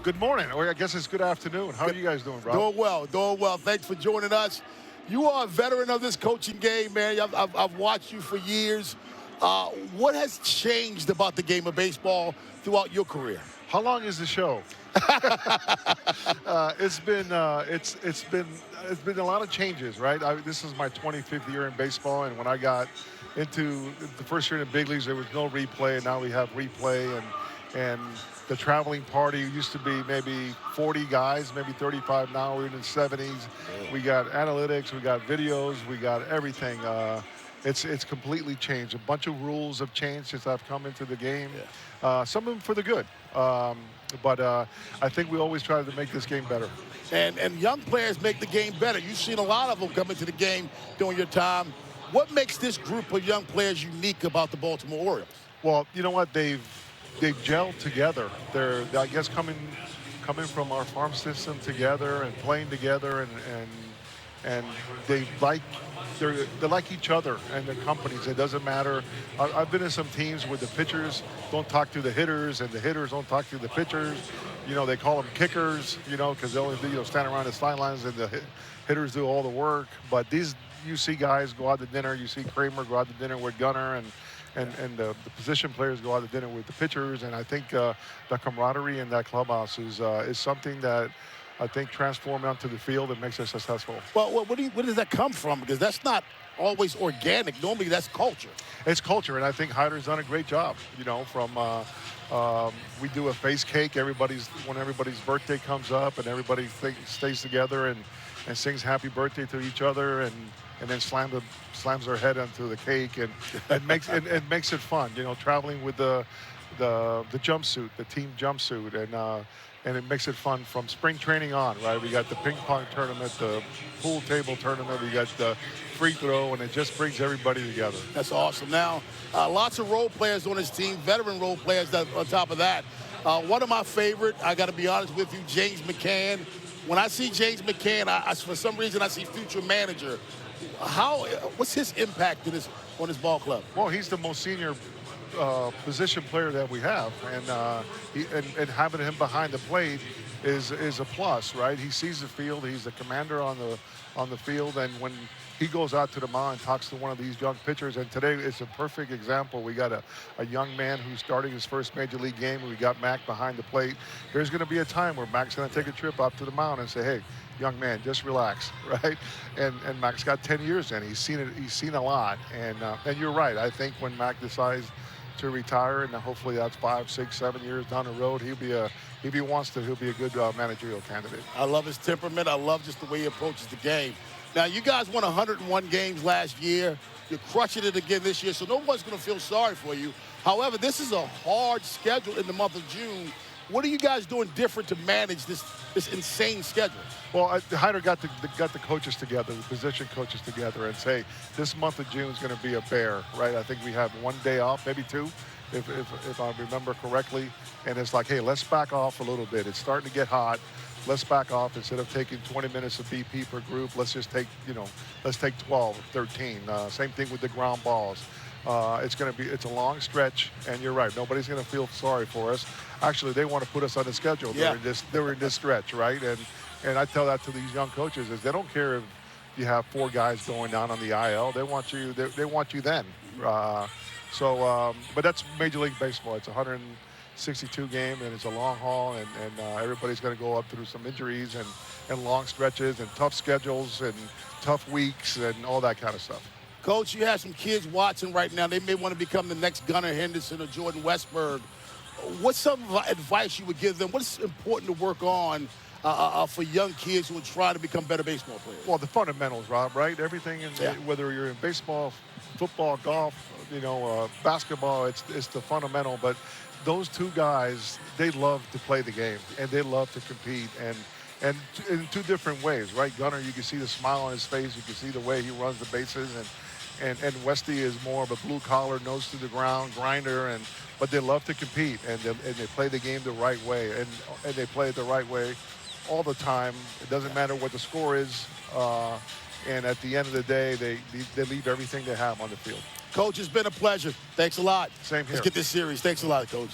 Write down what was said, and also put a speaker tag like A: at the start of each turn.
A: Good morning, or I guess it's good afternoon. How are you guys doing, Rob?
B: Doing well, doing well. Thanks for joining us. You are a veteran of this coaching game, man. I've watched you for years. What has changed about the game of baseball throughout your career?
A: How long is the show? It's been a lot of changes, right? This is my 25th year in baseball, and when I got into the first year in the big leagues, there was no replay, and now we have replay, and the traveling party used to be maybe 40 guys, maybe 35. Now we're in the 70s. We got analytics, we got videos, we got everything. It's completely changed. A bunch of rules have changed since I've come into the game. Some of them for the good. But I think we always try to make this game better.
B: And young players make the game better. You've seen a lot of them come into the game during your time. What makes this group of young players unique about the Baltimore Orioles?
A: Well, you know what? They've gelled together. They're, I guess, coming from our farm system together and playing together, and they like each other and their companies. It doesn't matter. I've been in some teams where the pitchers don't talk to the hitters and the hitters don't talk to the pitchers. You know, they call them kickers, you know, because they only stand around the sidelines and the hitters do all the work. But you see guys go out to dinner. You see Kramer go out to dinner with Gunnar, and the position players go out to dinner with the pitchers. And I think the camaraderie in that clubhouse is something that I think transformed onto the field and makes us successful.
B: Well, where does that come from? Because that's not always organic. Normally, that's culture.
A: It's culture, and I think Hyder's done a great job. You know, from we do a face cake. When everybody's birthday comes up, and everybody stays together and sings happy birthday to each other, and then slams their head onto the cake, and it makes it fun. You know, traveling with the jumpsuit, the team jumpsuit, and it makes it fun from spring training on, right? We got the ping pong tournament, the pool table tournament, we got the free throw, and it just brings everybody together.
B: That's awesome. Now, lots of role players on this team, veteran role players that, on top of that. One of my favorite, I got to be honest with you, James McCann. When I see James McCann, for some reason I see future manager. What's his impact on this ball club?
A: Well, he's the most senior position player that we have, and having him behind the plate is a plus, right? He sees the field. He's the commander on the field, and when he goes out to the mound and talks to one of these young pitchers, and today it's a perfect example. We got a young man who's starting his first major league game, and we got Mac behind the plate. There's going to be a time where Mac's going to take a trip up to the mound and say, hey, young man, just relax, right? And Mac's got 10 years in. He's seen a lot, and you're right. I think when Mac decides to retire, and hopefully that's 5, 6, 7 years down the road, if he wants to, he'll be a good managerial candidate.
B: I love his temperament. I love just the way he approaches the game. Now, you guys won 101 games last year. You're crushing it again this year, so no one's going to feel sorry for you. However, this is a hard schedule in the month of June. What are you guys doing different to manage this insane schedule?
A: Well, Hyder got the coaches together, the position coaches together, and say this month of June is going to be a bear, right? I think we have one day off, maybe two, if I remember correctly. And it's like, hey, let's back off a little bit. It's starting to get hot. Let's back off. Instead of taking 20 minutes of BP per group, let's just take 12, 13. Same thing with the ground balls. It's a long stretch, and you're right. Nobody's going to feel sorry for us. Actually, they want to put us on the schedule during this stretch, right? And I tell that to these young coaches is they don't care if you have 4 guys going down on the IL. They want you. They want you then. But that's Major League Baseball. It's 162 game, and it's a long haul, and everybody's going to go up through some injuries and long stretches and tough schedules and tough weeks and all that kind of stuff.
B: Coach, you have some kids watching right now. They may want to become the next Gunnar Henderson or Jordan Westberg. What's some advice you would give them? What's important to work on for young kids who are trying to become better baseball players?
A: Well, the fundamentals, Rob, right? Everything, whether you're in baseball, football, golf, basketball, it's the fundamental. But those two guys, they love to play the game, and they love to compete, and in two different ways, right? Gunnar, you can see the smile on his face. You can see the way he runs the bases, and Westy is more of a blue-collar, nose to the ground grinder, but they love to compete, and they play the game the right way, and they play it the right way all the time. It doesn't matter what the score is, and at the end of the day, they leave everything they have on the field.
B: Coach, it's been a pleasure. Thanks a lot.
A: Same here.
B: Let's get this series. Thanks a lot, Coach.